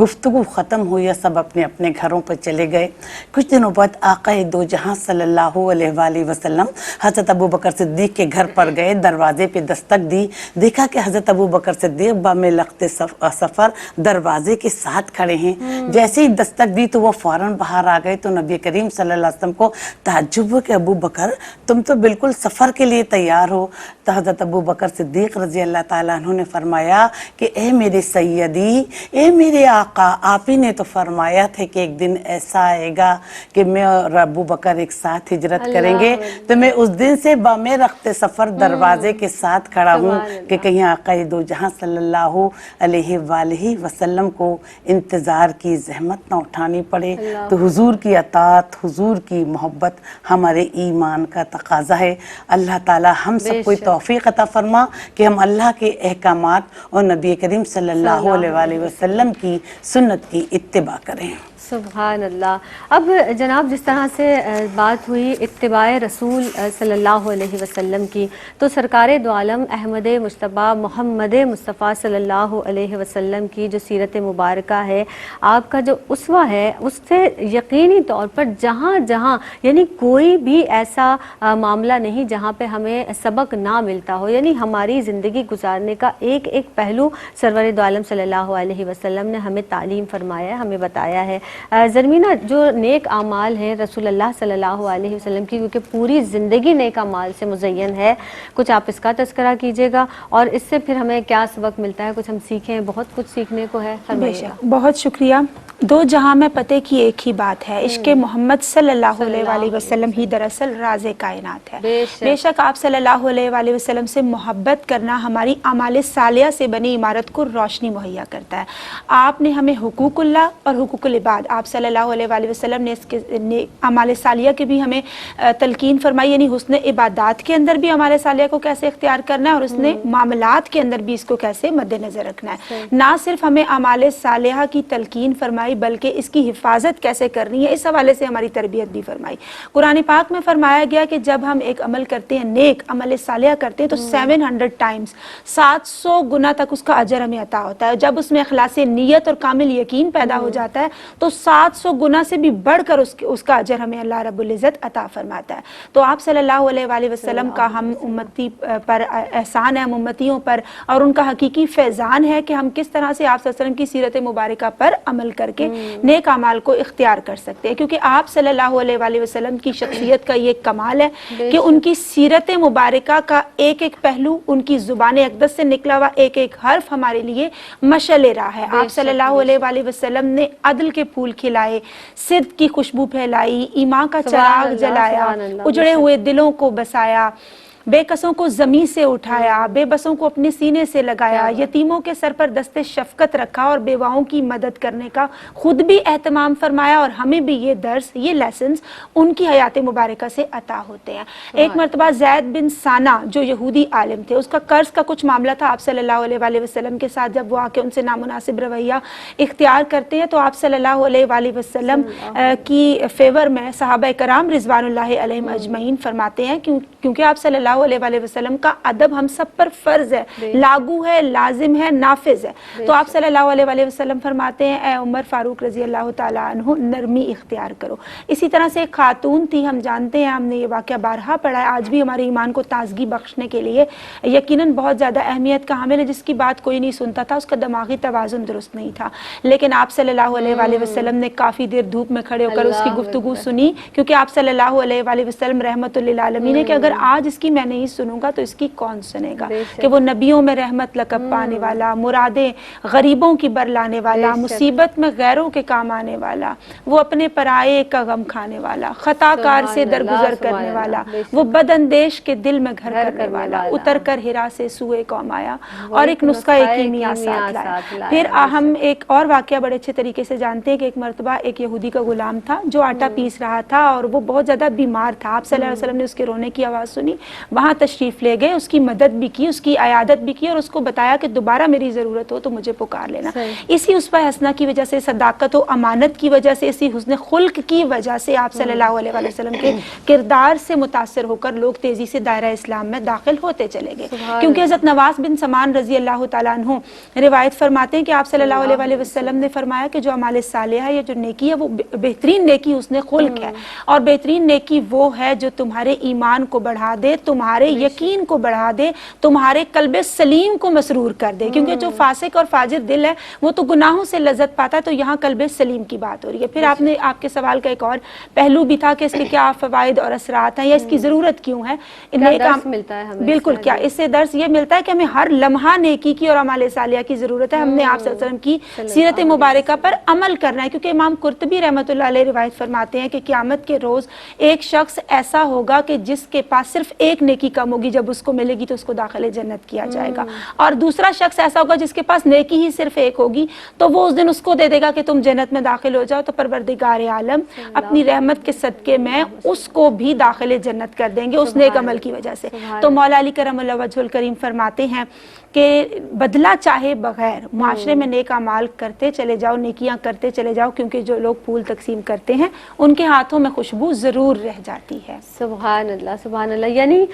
گفتگو ختم ہوئی، سب اپنے اپنے گھروں پر چلے گئے۔ کچھ دنوں بعد آقا دو جہاں صلی اللہ علیہ وآلہ وسلم حضرت ابو بکر صدیق کے گھر پر گئے، دروازے پہ دستک دی، دیکھا کہ حضرت ابو بکر صدیق بام لخت سفر دروازے کے ساتھ کھڑے ہیں۔ جیسے ہی دستک دی تو وہ فوراً باہر آ گئے، تو نبی کریم صلی اللہ علیہ وسلم کو تعجب ہو کہ ابو بکر تم تو بالکل سفر کے لیے تیار ہو۔ تو حضرت ابو بکر صدیق رضی اللہ تعالیٰ عنہ نے فرمایا کہ اے میرے سیدی، اے میرے آقا، آپ ہی نے تو فرمایا تھا کہ ایک دن ایسا آئے گا کہ میں اور ابو بکر ایک ساتھ ہجرت کریں گے، تو میں اس دن سے بام رخت سفر دروازے کے ساتھ کھڑا ہوں کہ کہیں آقا دو جہاں صلی اللہ علیہ وآلہ وسلم کو انتظار کی زحمت نہ اٹھانی پڑے۔ تو حضور کی اطاعت، حضور کی محبت ہمارے ایمان کا تقاضا ہے۔ اللہ تعالی ہم سب کو توفیق عطا فرما کہ ہم اللہ کے احکامات اور نبی کریم صلی اللہ علیہ وآلہ وسلم کی سنت کی اتباع کریں۔ سبحان اللہ۔ اب جناب جس طرح سے بات ہوئی اتباع رسول صلی اللہ علیہ وسلم کی، تو سرکار دو عالم احمد مجتبیٰ محمد مصطفیٰ صلی اللہ علیہ وسلم کی جو سیرت مبارکہ ہے، آپ کا جو اسوہ ہے، اس سے یقینی طور پر جہاں جہاں یعنی کوئی بھی ایسا معاملہ نہیں جہاں پہ ہمیں سبق نہ ملتا ہو، یعنی ہماری زندگی گزارنے کا ایک ایک پہلو سرور دو عالم صلی اللہ علیہ وسلم نے ہمیں تعلیم فرمایا ہے، ہمیں بتایا ہے۔ زرمینہ، جو نیک اعمال ہیں رسول اللہ صلی اللہ علیہ وسلم کی، کیونکہ پوری زندگی نیک اعمال سے مزین ہے، کچھ آپ اس کا تذکرہ کیجیے گا اور اس سے پھر ہمیں کیا سبق ملتا ہے، کچھ ہم سیکھیں، بہت کچھ سیکھنے کو ہے۔ بہت شکریہ۔ دو جہاں میں پتے کی ایک ہی بات ہے، عشق محمد صلی اللہ علیہ وآلہ وسلم ہی دراصل راز کائنات ہے۔ بے شک آپ صلی اللہ علیہ وآلہ وسلم سے محبت کرنا ہماری اعمال صالحہ سے بنی عمارت کو روشنی مہیا کرتا ہے۔ آپ نے ہمیں حقوق اللہ اور حقوق العباد، آپ صلی اللہ علیہ وآلہ وسلم نے اس کے اعمال صالحہ کی بھی ہمیں تلقین فرمائی، یعنی حسن عبادات کے اندر بھی اعمال صالحہ کو کیسے اختیار کرنا ہے اور اس نے معاملات کے اندر بھی اس کو کیسے مد نظر رکھنا ہے۔ نہ صرف ہمیں اعمال صالحہ کی تلقین فرمائی فرمائی بلکہ اس کی حفاظت کیسے کرنی ہے اس حوالے سے ہماری تربیت بھی فرمائی۔ قرآن پاک میں فرمایا گیا کہ جب ہم ایک عمل کرتے ہیں، نیک عمل صالحہ کرتے ہیں، تو 700 ٹائمز 700 گنا تک اس کا اجر ہمیں عطا ہوتا ہے۔ جب اس میں اخلاص نیت اور کامل یقین پیدا ہو جاتا ہے تو 700 گنا سے بھی بڑھ کر اس کا اجر ہمیں اللہ رب العزت عطا فرماتا ہے۔ تو آپ صلی اللہ علیہ وآلہ وسلم کا ہم امتی پر احسان ہے، ہم امتیوں پر، اور ان کا حقیقی فیضان ہے کہ ہم کس طرح سے آپ صلی اللہ علیہ وسلم کی سیرت مبارکہ پر عمل کر کے نیک اعمال کو اختیار کر سکتے ہیں، کیونکہ آپ صلی اللہ علیہ وآلہ وسلم کی شخصیت کا یہ کمال ہے کہ ان کی سیرت مبارکہ کا ایک ایک پہلو، ان کی زبان اقدس سے نکلا ہوا ایک ایک حرف ہمارے لیے مشعل راہ ہے۔ آپ صلی اللہ علیہ وآلہ وسلم نے عدل کے پھول کھلائے، صدق کی خوشبو پھیلائی، ایمان کا چراغ جلایا، اجڑے ہوئے دلوں کو بسایا، بے کسوں کو زمین سے اٹھایا، بے بسوں کو اپنے سینے سے لگایا، یتیموں کے سر پر دست شفقت رکھا اور بیواؤں کی مدد کرنے کا خود بھی اہتمام فرمایا، اور ہمیں بھی یہ درس، یہ لیسنز ان کی حیات مبارکہ سے عطا ہوتے ہیں۔ ایک مرتبہ زید بن ثانہ جو یہودی عالم تھے، اس کا قرض کا کچھ معاملہ تھا آپ صلی اللہ علیہ وآلہ وسلم کے ساتھ، جب وہ آ کے ان سے نامناسب رویہ اختیار کرتے ہیں تو آپ صلی اللہ علیہ وآلہ وسلم کی فیور میں صحابہ کرام رضوان اللہ علیہم اجمعین فرماتے ہیں کیونکہ آپ صلی اللہ علیہ وآلہ وسلم کا ادب ہم سب پر فرض ہے، لاگو ہے، لازم ہے، نافذ ہے۔ تو آپ صلی اللہ علیہ وآلہ وسلم فرماتے ہیں اے عمر فاروق رضی اللہ تعالیٰ عنہ، نرمی اختیار کرو۔ اسی طرح سے ایک خاتون تھی، ہم جانتے ہیں، ہم نے یہ واقعہ بارہا پڑھا ہے، آج بھی ہمارے ایمان کو تازگی بخشنے کے لیے یقیناً بہت زیادہ اہمیت کا حامل ہے، جس کی بات کوئی نہیں سنتا تھا، اس کا دماغی توازن درست نہیں تھا، لیکن آپ صلی اللہ علیہ وآلہ وسلم نے کافی دیر دھوپ میں کھڑے ہو کر اس کی گفتگو سنی، کیونکہ آپ صلی اللہ علیہ وآلہ وسلم رحمت للعالمین ہے کہ اگر آج اس کی میں نہیں سنوں گا تو اس کی کون سنے گا، کہ وہ نبیوں میں رحمت لقب پانے والا، مرادیں غریبوں کی بر لانے والا، مصیبت میں غیروں کے کام آنے والا، وہ اپنے پرائے کا غم کھانے والا، خطا کار سے درگزر کرنے والا، وہ بد اندیش کے دل میں گھر کرنے والا، اتر کر ہرا سے سوئے قوم آیا اور ایک نسخہ کیمیا ساتھ لایا۔ پھر ہم ایک اور واقعہ بڑے اچھے طریقے سے جانتے ہیں کہ ایک مرتبہ ایک یہودی کا غلام تھا جو آٹا پیس رہا تھا اور وہ بہت زیادہ بیمار تھا، آپ صلی اللہ علیہ وسلم نے اس کے رونے کی آواز سنی، وہاں تشریف لے گئے، اس کی مدد بھی کی، اس کی عیادت بھی کی، اور اس کو بتایا کہ دوبارہ میری ضرورت ہو تو مجھے پکار لینا۔ اسی اسوہ حسنہ کی وجہ سے، صداقت و امانت کی وجہ سے، اسی حسن خلق کی وجہ سے آپ صلی اللہ علیہ وآلہ وسلم کے کردار سے متاثر ہو کر لوگ تیزی سے دائرہ اسلام میں داخل ہوتے چلے گئے، کیونکہ حضرت نواس بن سمان رضی اللہ تعالیٰ عنہ روایت فرماتے ہیں کہ آپ صلی اللہ علیہ وآلہ وسلم نے فرمایا کہ جو اعمال صالحہ ہے، جو نیکی ہے، وہ بہترین نیکی حسن خلق ہے، اور بہترین نیکی وہ ہے جو تمہارے ایمان کو بڑھا دے، تمہارے یقین کو بڑھا دے، تمہارے قلب سلیم کو مسرور کر دے، کیونکہ جو فاسق اور فاجر دل ہے وہ تو گناہوں سے لذت پاتا ہے، تو یہاں قلب سلیم کی بات ہو رہی ہے۔ پھر آپ کے سوال کا ایک اور پہلو بھی تھا کہ اس کے کیا فوائد اور اثرات ہیں یا اس کی ضرورت کیوں ہے، درس ملتا ہے ہمیں؟ بالکل، کیا اس سے درس یہ ملتا ہے کہ ہمیں ہر لمحہ نیکی کی اور اعمال صالحہ کی ضرورت ہے، ہم نے آپ صلی اللہ علیہ وسلم کی سیرت مبارکہ پر عمل کرنا ہے، کیونکہ امام قرطبی رحمۃ اللہ علیہ روایت فرماتے ہیں کہ قیامت کے روز ایک شخص ایسا ہوگا کہ جس کے پاس صرف ایک نیکی کم ہوگی، جب اس کو ملے گی تو اس کو داخل جنت کیا جائے گا، اور دوسرا شخص ایسا ہوگا جس کے پاس نیکی ہی صرف ایک ہوگی، تو وہ اس دن اس کو دے دے گا کہ تم جنت میں داخل ہو جاؤ، تو پروردگار عالم اپنی رحمت کے صدقے میں اس کو بھی داخل جنت کر دیں گے اس نیک عمل کی وجہ سے۔ تو مولا علی کرم اللہ وجہ الکریم فرماتے ہیں کہ بدلہ چاہے بغیر معاشرے میں نیک اعمال کرتے چلے جاؤ، نیکیاں کرتے چلے جاؤ، کیونکہ جو لوگ پھول تقسیم کرتے ہیں ان کے ہاتھوں میں خوشبو ضرور رہ جاتی ہے۔ سبحان اللہ، سبحان اللہ۔ یعنی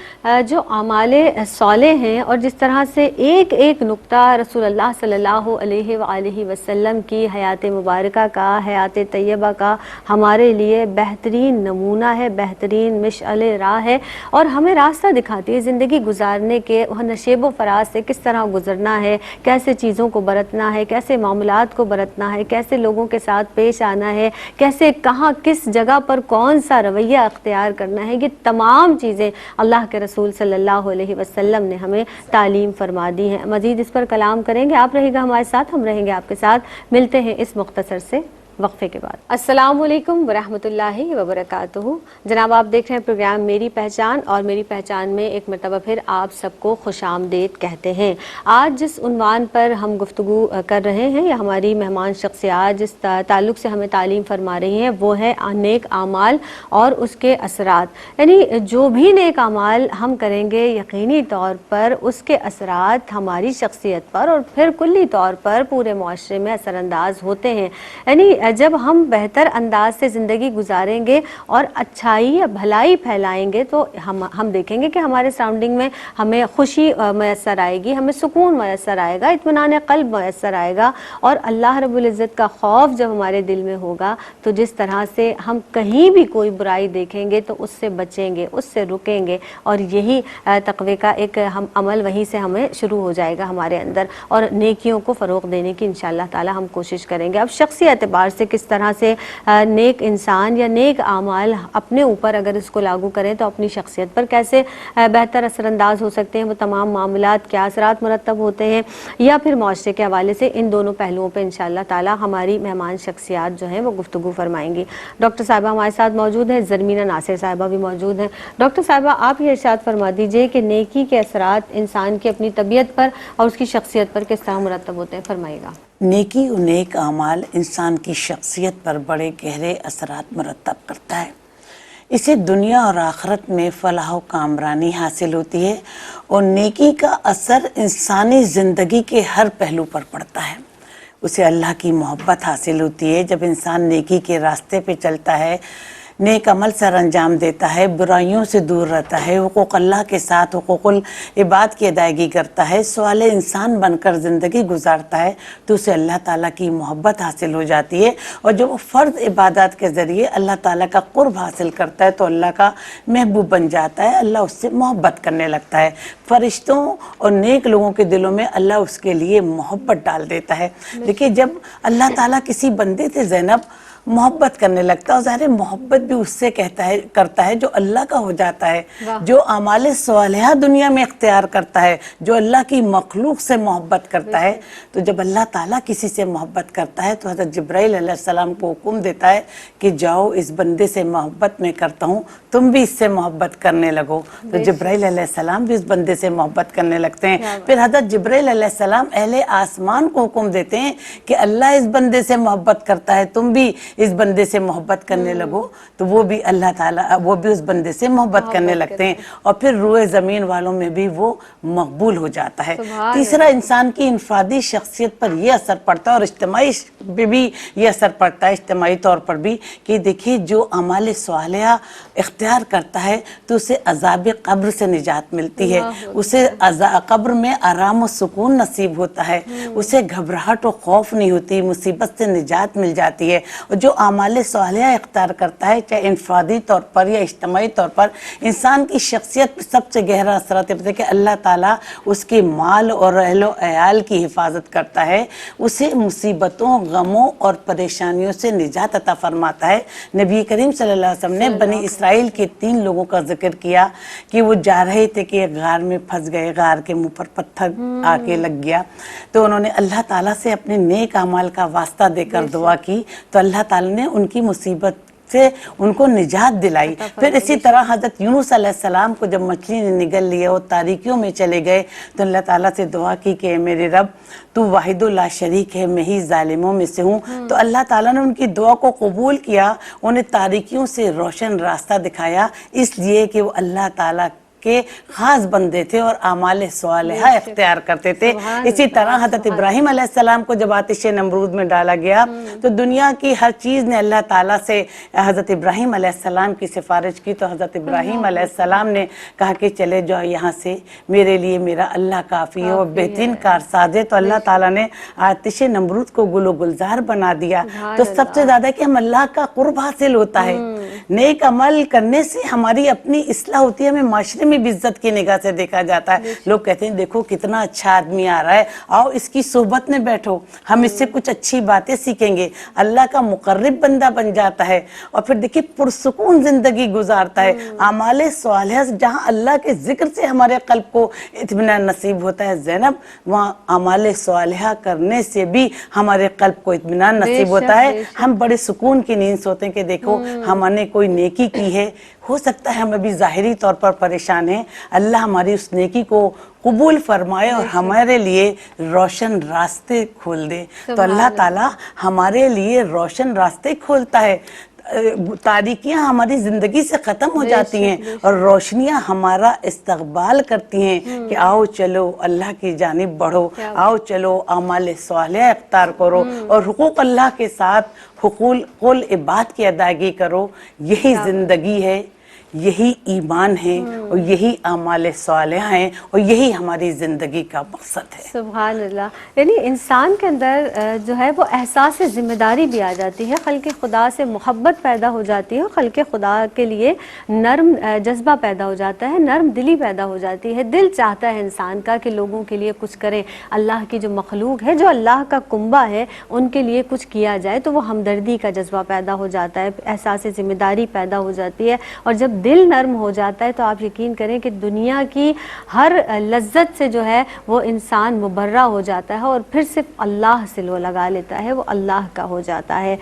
جو اعمال صالح ہیں اور جس طرح سے ایک ایک نقطہ رسول اللہ صلی اللہ علیہ وآلہ وسلم کی حیات مبارکہ کا، حیات طیبہ کا ہمارے لیے بہترین نمونہ ہے، بہترین مشعل راہ ہے، اور ہمیں راستہ دکھاتی ہے زندگی گزارنے کے، نشیب و فراز سے کس طرح گزرنا ہے، کیسے چیزوں کو برتنا ہے، کیسے معاملات کو برتنا ہے، کیسے لوگوں کے ساتھ پیش آنا ہے، کیسے کہاں کس جگہ پر کون سا رویہ اختیار کرنا ہے، یہ تمام چیزیں اللہ کے رسول صلی اللہ علیہ وسلم نے ہمیں تعلیم فرما دی ہیں۔ مزید اس پر کلام کریں گے، آپ رہے گا ہمارے ساتھ، ہم رہیں گے آپ کے ساتھ۔ ملتے ہیں اس مختصر سے وقفے کے بعد۔ السلام علیکم ورحمۃ اللہ وبرکاتہ۔ جناب، آپ دیکھ رہے ہیں پروگرام میری پہچان، اور میری پہچان میں ایک مرتبہ پھر آپ سب کو خوش آمدید کہتے ہیں۔ آج جس عنوان پر ہم گفتگو کر رہے ہیں، یا ہماری مہمان شخصیات جس تعلق سے ہمیں تعلیم فرما رہی ہیں، وہ ہے نیک اعمال اور اس کے اثرات۔ یعنی جو بھی نیک اعمال ہم کریں گے، یقینی طور پر اس کے اثرات ہماری شخصیت پر اور پھر کلی طور پر پورے معاشرے میں اثر انداز ہوتے ہیں۔ یعنی جب ہم بہتر انداز سے زندگی گزاریں گے اور اچھائی یا بھلائی پھیلائیں گے تو ہم دیکھیں گے کہ ہمارے سراؤنڈنگ میں ہمیں خوشی میسر آئے گی، ہمیں سکون میسر آئے گا، اطمینان قلب میسر آئے گا، اور اللہ رب العزت کا خوف جب ہمارے دل میں ہوگا تو جس طرح سے ہم کہیں بھی کوئی برائی دیکھیں گے تو اس سے بچیں گے، اس سے رکیں گے، اور یہی تقوی کا ایک ہم عمل وہیں سے ہمیں شروع ہو جائے گا ہمارے اندر، اور نیکیوں کو فروغ دینے کی انشاءاللہ تعالی ہم کوشش کریں گے۔ اب شخصی اعتبار سے کس طرح سے نیک انسان یا نیک اعمال اپنے اوپر اگر اس کو لاگو کریں تو اپنی شخصیت پر کیسے بہتر اثر انداز ہو سکتے ہیں، وہ تمام معاملات کیا اثرات مرتب ہوتے ہیں، یا پھر معاشرے کے حوالے سے ان دونوں پہلوؤں پہ انشاءاللہ تعالی ہماری مہمان شخصیات جو ہیں وہ گفتگو فرمائیں گی۔ ڈاکٹر صاحبہ ہمارے ساتھ موجود ہیں، زرمینہ ناصر صاحبہ بھی موجود ہیں۔ ڈاکٹر صاحبہ آپ یہ ارشاد فرما دیجئے کہ نیکی کے اثرات انسان کی اپنی طبیعت پر اور اس کی شخصیت پر کس طرح مرتب ہوتے ہیں، فرمائیے گا۔ نیکی و نیک اعمال انسان کی شخصیت پر بڑے گہرے اثرات مرتب کرتا ہے، اسے دنیا اور آخرت میں فلاح و کامرانی حاصل ہوتی ہے، اور نیکی کا اثر انسانی زندگی کے ہر پہلو پر پڑتا ہے۔ اسے اللہ کی محبت حاصل ہوتی ہے جب انسان نیکی کے راستے پہ چلتا ہے، نیک عمل سر انجام دیتا ہے، برائیوں سے دور رہتا ہے، حقوق اللہ کے ساتھ حقوق العباد کی ادائیگی کرتا ہے، صالح انسان بن کر زندگی گزارتا ہے، تو اسے اللہ تعالیٰ کی محبت حاصل ہو جاتی ہے، اور جب وہ فرض عبادات کے ذریعے اللہ تعالیٰ کا قرب حاصل کرتا ہے تو اللہ کا محبوب بن جاتا ہے، اللہ اس سے محبت کرنے لگتا ہے، فرشتوں اور نیک لوگوں کے دلوں میں اللہ اس کے لیے محبت ڈال دیتا ہے۔ دیکھیے جب اللہ تعالیٰ کسی بندے سے زینب محبت کرنے لگتا ہے، اور ظاہر محبت بھی اس سے کرتا ہے جو اللہ کا ہو جاتا ہے، جو اعمال صالحہ دنیا میں اختیار کرتا ہے، جو اللہ کی مخلوق سے محبت کرتا ہے، تو جب اللہ تعالیٰ کسی سے محبت کرتا ہے تو حضرت جبرائیل علیہ السلام کو حکم دیتا ہے کہ جاؤ اس بندے سے محبت میں کرتا ہوں، تم بھی اس سے محبت کرنے لگو، تو جبرائیل علیہ السلام بھی اس بندے سے محبت کرنے لگتے ہیں۔ پھر حضرت جبرائیل علیہ السلام اہل آسمان کو حکم دیتے ہیں کہ اللہ اس بندے سے محبت کرتا ہے، تم بھی اس بندے سے محبت کرنے لگو، تو وہ بھی اللہ تعالیٰ وہ بھی اس بندے سے محبت کرنے لگتے ہیں، اور پھر روئے زمین والوں میں بھی وہ مقبول ہو جاتا ہے۔ تیسرا انسان کی انفرادی شخصیت پر یہ اثر پڑتا ہے، اور اجتماعی پہ بھی یہ اثر پڑتا ہے، اجتماعی طور پر بھی، کہ دیکھیے جو اعمال صالحہ اختیار کرتا ہے تو اسے عذاب قبر سے نجات ملتی ہے، اسے قبر میں آرام و سکون نصیب ہوتا ہے، اسے گھبراہٹ و خوف نہیں ہوتی، مصیبت سے نجات مل جاتی ہے، اور جو اعمال صالحہ اختیار کرتا ہے چاہے انفرادی طور پر یا اجتماعی طور پر، انسان کی شخصیت پر سب سے گہرا اثرات ہے کہ اللہ تعالیٰ اس کے مال اور اہل و عیال کی حفاظت کرتا ہے، اسے مصیبتوں، غموں اور پریشانیوں سے نجات عطا فرماتا ہے۔ نبی کریم صلی اللہ علیہ وسلم نے بنی اسرائیل کے 3 لوگوں کا ذکر کیا کہ وہ جا رہے تھے کہ ایک غار میں پھنس گئے، غار کے منہ پر پتھر آ کے لگ گیا، تو انہوں نے اللہ تعالیٰ سے اپنے نیک اعمال کا واسطہ دے کر دعا کی، تو اللہ تعالیٰ نے ان کی مصیبت سے ان کو نجات دلائی۔ پھر اسی طرح حضرت یونس علیہ السلام کو جب مچھلی نے نگل لیا، وہ تاریکیوں میں چلے گئے، تو اللہ تعالیٰ سے دعا کی کہ اے میرے رب تو واحد لا شریک ہے، میں ہی ظالموں میں سے ہوں، تو اللہ تعالیٰ نے ان کی دعا کو قبول کیا، انہیں تاریکیوں سے روشن راستہ دکھایا، اس لیے کہ وہ اللہ تعالیٰ کے خاص بندے تھے اور اعمال صالحہ اختیار کرتے تھے۔ اسی طرح حضرت ابراہیم علیہ السلام کو جب آتش نمرود میں ڈالا گیا تو دنیا کی ہر چیز نے اللہ تعالیٰ سے حضرت ابراہیم علیہ السلام کی سفارش کی، تو حضرت ابراہیم علیہ السلام نے کہا کہ چلے جاؤ یہاں سے، میرے لیے میرا اللہ کافی ہے اور بہترین کارساز ہے، تو اللہ تعالیٰ نے آتش نمرود کو گل و گلزار بنا دیا۔ تو سب سے زیادہ کہ ہم اللہ کا قرب حاصل ہوتا ہے، نیک عمل کرنے سے ہماری اپنی اصلاح ہوتی ہے، ہمیں معاشرے میں بھی عزت کی نگاہ سے دیکھا جاتا ہے، لوگ کہتے ہیں دیکھو کتنا اچھا آدمی آ رہا ہے، آؤ اس کی صحبت میں بیٹھو، ہم اس سے کچھ اچھی باتیں سیکھیں گے، اللہ کا مقرب بندہ بن جاتا ہے، اور پھر دیکھیں پرسکون زندگی گزارتا ہے۔ اعمال صالحہ جہاں اللہ کے ذکر سے ہمارے قلب کو اطمینان نصیب ہوتا ہے زینب، وہاں اعمال صالحہ کرنے سے بھی ہمارے قلب کو اطمینان نصیب ہوتا ہے، ہم بڑے سکون کی نیند سوتے ہیں کہ دیکھو ہم نے کوئی نیکی کی ہے، ہو سکتا ہے ہم ابھی ظاہری طور پر پریشان ہیں، اللہ ہماری اس نیکی کو قبول فرمائے اور ہمارے لیے روشن راستے کھول دے، تو اللہ تعالیٰ ہمارے لیے روشن راستے کھولتا ہے۔ تاریکیاں ہماری زندگی سے ختم ہو جاتی ہیں اور روشنیاں ہمارا استقبال کرتی ہیں کہ آؤ چلو اللہ کی جانب بڑھو، آؤ چلو اعمال صالحہ اختیار کرو اور حقوق اللہ کے ساتھ حقوق عباد کی ادائیگی کرو. یہی زندگی ہے، یہی ایمان ہے اور یہی اعمال صالحہ ہیں اور یہی ہماری زندگی کا مقصد ہے. سبحان اللہ. یعنی انسان کے اندر جو ہے وہ احساس ذمہ داری بھی آ جاتی ہے، خلق خدا سے محبت پیدا ہو جاتی ہے، خلق خدا کے لیے نرم جذبہ پیدا ہو جاتا ہے، نرم دلی پیدا ہو جاتی ہے. دل چاہتا ہے انسان کا کہ لوگوں کے لیے کچھ کرے، اللہ کی جو مخلوق ہے، جو اللہ کا کنبہ ہے، ان کے لیے کچھ کیا جائے، تو وہ ہمدردی کا جذبہ پیدا ہو جاتا ہے، احساس ذمہ داری پیدا ہو جاتی ہے. اور جب دل نرم ہو جاتا ہے تو آپ یقین کریں کہ دنیا کی ہر لذت سے جو ہے وہ انسان مبرہ ہو جاتا ہے اور پھر صرف اللہ سے لو لگا لیتا ہے، وہ اللہ کا ہو جاتا ہے.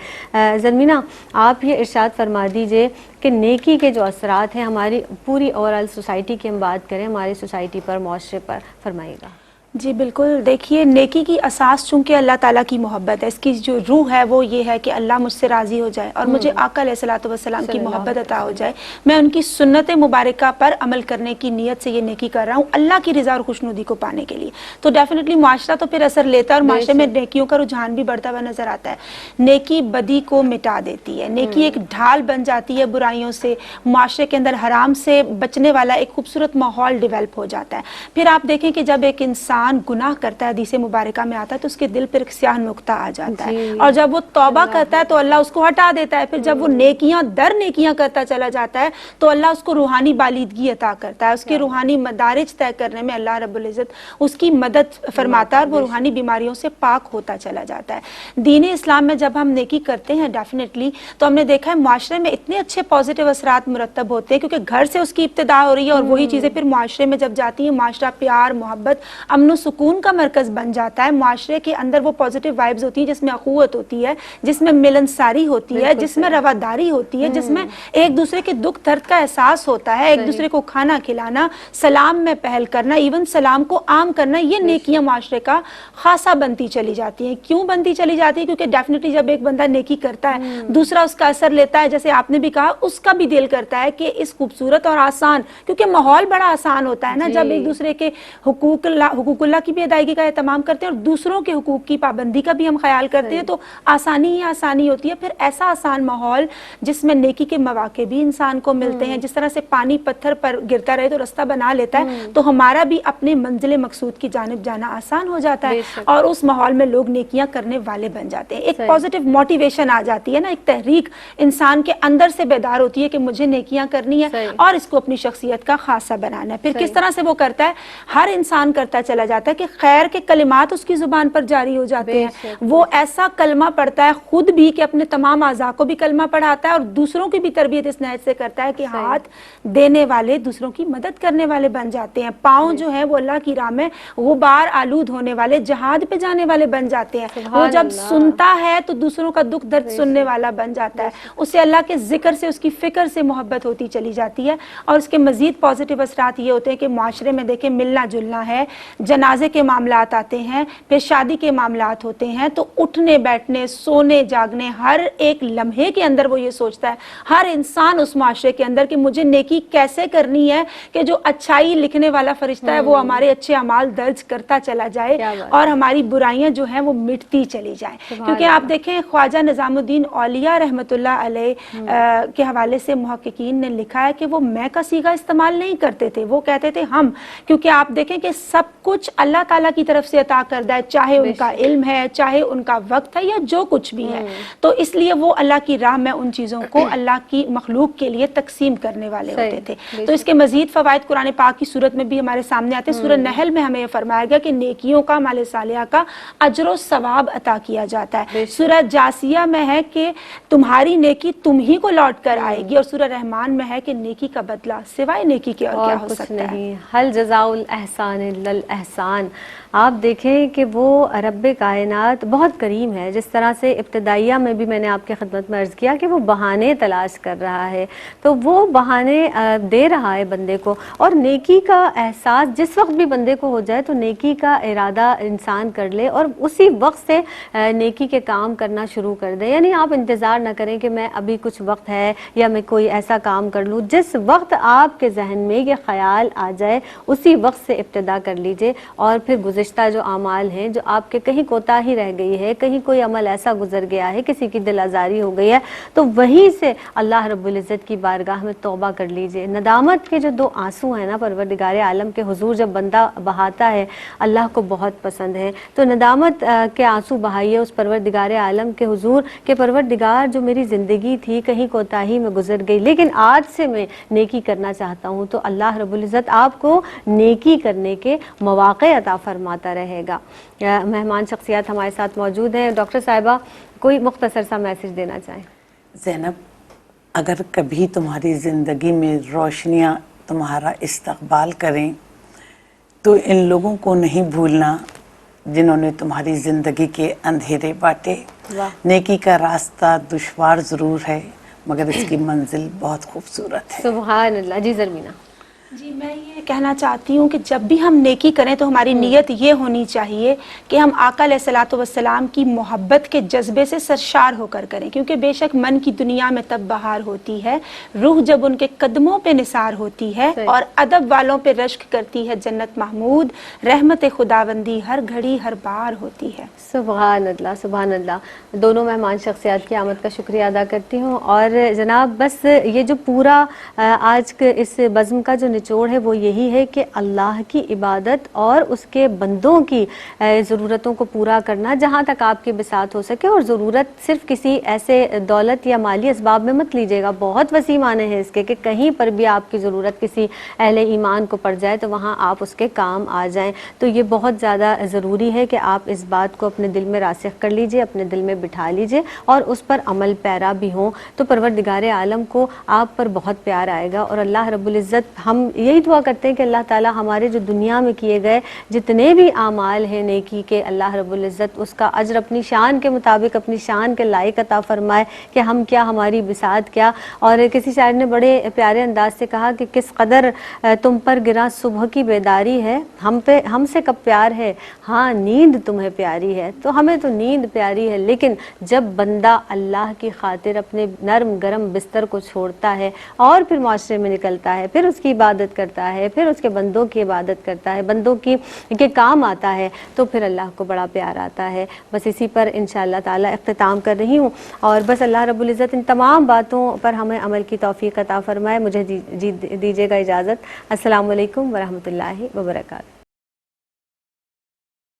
زرمینہ، آپ یہ ارشاد فرما دیجئے کہ نیکی کے جو اثرات ہیں ہماری پوری اوورآل سوسائٹی کی ہم بات کریں، ہماری سوسائٹی پر، معاشرے پر، فرمائیے گا. جی بالکل. دیکھیے، نیکی کی اساس چونکہ اللہ تعالیٰ کی محبت ہے، اس کی جو روح ہے وہ یہ ہے کہ اللہ مجھ سے راضی ہو جائے اور مجھے آقا علیہ الصلوۃ والسلام کی محبت عطا ہو جائے، میں ان کی سنت مبارکہ پر عمل کرنے کی نیت سے یہ نیکی کر رہا ہوں اللہ کی رضا اور خوشنودی کو پانے کے لیے. تو ڈیفینیٹلی معاشرہ تو پھر اثر لیتا ہے اور معاشرے میں نیکیوں کا رجحان بھی بڑھتا ہوا نظر آتا ہے. نیکی بدی کو مٹا دیتی ہے، نیکی ایک ڈھال بن جاتی ہے برائیوں سے، معاشرے کے اندر حرام سے بچنے والا ایک خوبصورت ماحول ڈیولپ ہو جاتا ہے. پھر آپ دیکھیں کہ جب ایک انسان گناہ کرتا ہے، حدیث مبارکہ میں آتا ہے، تو اس کے دل پر ایک سیاہ نقطہ آ جاتا ہے اور جب وہ توبہ کرتا ہے تو اللہ اس کو ہٹا دیتا ہے. پھر جب وہ نیکیاں در نیکیاں کرتا چلا جاتا ہے تو اللہ اس کو روحانی بالیدگی عطا کرتا ہے، اس کے روحانی مدارج طے کرنے میں اللہ رب العزت اس کی مدد فرماتا ہے اور وہ روحانی بیماریوں سے پاک ہوتا چلا جاتا ہے. دین اسلام میں جب ہم نیکی کرتے ہیں ڈیفینیٹلی تو ہم نے دیکھا ہے معاشرے میں اتنے اچھے پازیٹیو اثرات مرتب ہوتے ہیں، کیونکہ گھر سے اس کی ابتدا ہو رہی ہے اور وہی چیزیں پھر معاشرے میں جب جاتی ہیں، معاشرہ پیار، محبت، امن و سکون کا مرکز بن جاتا ہے. معاشرے کے اندر وہ پازیٹیو وائبز ہوتی ہیں جس میں اخوت ہوتی ہے، جس میں ملنساری ہوتی ہے، جس میں رواداری ہوتی ہے، جس میں ایک دوسرے کے دکھ درد کا احساس ہوتا ہے، ایک دوسرے کو کھانا کھلانا، سلام میں پہل کرنا، ایون سلام کو عام کرنا. یہ نیکیاں معاشرے کا خاصا بنتی چلی جاتی ہیں. کیوں بنتی چلی جاتی ہے؟ کیونکہ ڈیفینیٹلی جب ایک بندہ نیکی کرتا ہے دوسرا اس کا اثر لیتا ہے، جیسے آپ نے بھی کہا، اس کا بھی دل کرتا ہے کہ اس خوبصورت اور آسان، کیونکہ ماحول بڑا آسان ہوتا ہے نا جب ایک دوسرے کے حقوق اللہ کی بھی ادائیگی کا اہتمام کرتے ہیں اور دوسروں کے حقوق کی پابندی کا بھی ہم خیال کرتے ہیں، تو آسانی ہی آسانی ہوتی ہے. پھر ایسا آسان ماحول جس میں نیکی کے مواقع بھی انسان کو ملتے ہیں، جس طرح سے پانی پتھر پر گرتا رہے تو رستہ بنا لیتا ہے، تو ہمارا بھی اپنے منزل مقصود کی جانب جانا آسان ہو جاتا ہے اور اس ماحول میں لوگ نیکیاں کرنے والے بن جاتے ہیں. ایک پازیٹیو موٹیویشن آ جاتی ہے نا، ایک تحریک انسان کے اندر سے بیدار ہوتی ہے کہ مجھے نیکیاں کرنی ہے اور اس کو اپنی شخصیت کا خاصہ بنانا ہے. پھر کس طرح سے وہ کرتا ہے؟ ہر انسان کرتا چلا جاتا ہے کہ خیر کے کلمات اس کی زبان پر جاری ہو جاتے ہیں. وہ ایسا کلمہ پڑھتا ہے خود بھی کہ اپنے تمام اعضاء کو بھی کلمہ پڑھاتا ہے اور دوسروں کی بھی تربیت اس نہج سے کرتا ہے کہ ہاتھ دینے والے دوسروں کی مدد کرنے والے بن جاتے ہیں. پاؤں جو ہیں وہ اللہ کی راہ میں غبار آلود ہونے والے، جہاد پہ جانے والے بن جاتے ہیں. وہ جب سنتا ہے تو دوسروں کا دکھ درد سننے والا بن جاتا ہے. اسے اللہ کے ذکر سے، اس کی فکر سے محبت ہوتی چلی جاتی ہے. اور اس کے مزید پازیٹیو اثرات یہ ہوتے ہیں کہ معاشرے میں دیکھیں ملنا جلنا ہے، جنازے کے معاملات آتے ہیں، پھر شادی کے معاملات ہوتے ہیں، تو اٹھنے بیٹھنے، سونے جاگنے، ہر ایک لمحے کے اندر وہ یہ سوچتا ہے، ہر انسان اس معاشرے کے اندر، کہ مجھے نیکی کیسے کرنی ہے کہ جو اچھائی لکھنے والا فرشتہ ہے وہ ہمارے اچھے اعمال درج کرتا چلا جائے اور ہماری برائیاں جو ہیں وہ مٹتی چلی جائیں. کیونکہ آپ دیکھیں خواجہ نظام الدین اولیاء رحمۃ اللہ علیہ کے حوالے سے محققین نے لکھا ہے کہ وہ میں کا صیغہ استعمال نہیں کرتے تھے، وہ کہتے تھے ہم، کیونکہ آپ دیکھیں کہ سب کچھ اللہ تعالیٰ کی طرف سے عطا کردہ ہے، چاہے ان کا علم ہے، چاہے ان کا وقت ہے، یا جو کچھ بھی ہے. تو اس لیے وہ اللہ کی راہ میں ان چیزوں کو اللہ کی مخلوق کے لیے تقسیم کرنے والے ہوتے تھے. تو اس کے مزید فوائد قرآن پاک کی صورت میں بھی ہمارے سامنے آتے ہیں. سورہ نحل میں ہمیں یہ فرمایا گیا کہ نیکیوں کا، اعمال صالحہ کا اجر و ثواب عطا کیا جاتا ہے. سورہ جاسیہ میں ہے کہ تمہاری نیکی تم ہی کو لوٹ کر آئے گی، اور سورہ رحمان میں ہے کہ نیکی کا بدلہ سوائے نیکی کے اور کیا ہو سکتا ہے. حل جزاء الاحسان الا الاحسان. آپ دیکھیں کہ وہ رب کائنات بہت کریم ہے. جس طرح سے ابتدائیہ میں بھی میں نے آپ کی خدمت میں عرض کیا کہ وہ بہانے تلاش کر رہا ہے, تو وہ بہانے دے رہا ہے بندے کو. اور نیکی کا احساس جس وقت بھی بندے کو ہو جائے تو نیکی کا ارادہ انسان کر لے اور اسی وقت سے نیکی کے کام کرنا شروع کر دے. یعنی آپ انتظار نہ کریں کہ میں ابھی کچھ وقت ہے یا میں کوئی ایسا کام کر لوں. جس وقت آپ کے ذہن میں یہ خیال آ جائے اسی وقت سے ابتدا کر لیجئے, اور پھر گزشتہ جو اعمال ہیں جو آپ کے کہیں کوتاہی رہ گئی ہے, کہیں کوئی عمل ایسا گزر گیا ہے, کسی کی دل آزاری ہو گئی ہے, تو وہیں سے اللہ رب العزت کی بارگاہ میں توبہ کر لیجئے. ندامت کے جو 2 آنسو ہیں نا پروردگار عالم کے حضور جب بندہ بہاتا ہے اللہ کو بہت پسند ہے. تو ندامت کے آنسو بہائیے اس پروردگار عالم کے حضور کہ پروردگار جو میری زندگی تھی کہیں کوتاہی میں گزر گئی, لیکن آج سے میں نیکی کرنا چاہتا ہوں. تو اللہ رب العزت آپ کو نیکی کرنے کے مواقع عطا فرماتا رہے گا. مہمان شخصیات ہمارے ساتھ موجود ہیں. ڈاکٹر صاحبہ کوئی مختصر سا میسج دینا چاہیں؟ زینب, اگر کبھی تمہاری زندگی میں روشنیاں تمہارا استقبال کریں تو ان لوگوں کو نہیں بھولنا جنہوں نے تمہاری زندگی کے اندھیرے بانٹے. نیکی کا راستہ دشوار ضرور ہے مگر اس کی منزل بہت خوبصورت ہے. سبحان اللہ. جی زرمینہ. جی میں یہ کہنا چاہتی ہوں کہ جب بھی ہم نیکی کریں تو ہماری نیت یہ ہونی چاہیے کہ ہم آقا علیہ الصلوۃ والسلام کی محبت کے جذبے سے سرشار ہو کر کریں, کیونکہ بے شک من کی دنیا میں تب بہار ہوتی ہے, روح جب ان کے قدموں پہ نثار ہوتی ہے اور ادب والوں پہ رشک کرتی ہے جنت محمود, رحمت خداوندی ہر گھڑی ہر بار ہوتی ہے. سبحان اللہ سبحان اللہ. دونوں مہمان شخصیات کی آمد کا شکریہ ادا کرتی ہوں. اور جناب بس یہ جو پورا آج کے اس بزم کا جو نچوڑ ہے وہ یہی ہے کہ اللہ کی عبادت اور اس کے بندوں کی ضرورتوں کو پورا کرنا جہاں تک آپ کی بساط ہو سکے. اور ضرورت صرف کسی ایسے دولت یا مالی اسباب میں مت لیجیے گا, بہت وسیع معنی ہے اس کے کہ کہیں پر بھی آپ کی ضرورت کسی اہل ایمان کو پڑ جائے تو وہاں آپ اس کے کام آ جائیں. تو یہ بہت زیادہ ضروری ہے کہ آپ اس بات کو اپنے دل میں راسخ کر لیجئے, اپنے دل میں بٹھا لیجئے اور اس پر عمل پیرا بھی ہوں. تو پروردگار عالم کو آپ پر بہت پیار آئے گا. اور اللہ رب العزت, ہم یہی دعا کرتے ہیں کہ اللہ تعالی ہمارے جو دنیا میں کیے گئے جتنے بھی اعمال ہیں نیکی کے, اللہ رب العزت اس کا اجر اپنی شان کے مطابق اپنی شان کے لائق عطا فرمائے کہ ہم کیا, ہماری بساط کیا. اور کسی شاعر نے بڑے پیارے انداز سے کہا کہ کس قدر تم پر گرا صبح کی بیداری ہے, ہم سے کب پیار ہے, ہاں نیند تمہیں پیاری ہے. تو ہمیں تو نیند پیاری ہے, لیکن جب بندہ اللہ کی خاطر اپنے نرم گرم بستر کو چھوڑتا ہے اور پھر معاشرے میں نکلتا ہے, پھر اس کی عبادت کرتا ہے, پھر اس کے بندوں کی عبادت کرتا ہے, بندوں کے کام آتا ہے, تو پھر اللہ کو بڑا پیار آتا ہے. بس اسی پر انشاءاللہ تعالی اختتام کر رہی ہوں. اور بس اللہ رب العزت ان تمام باتوں پر ہمیں عمل کی توفیق عطا فرمائے. مجھے دیجیے گا اجازت. السلام علیکم ورحمۃ اللہ وبرکاتہ.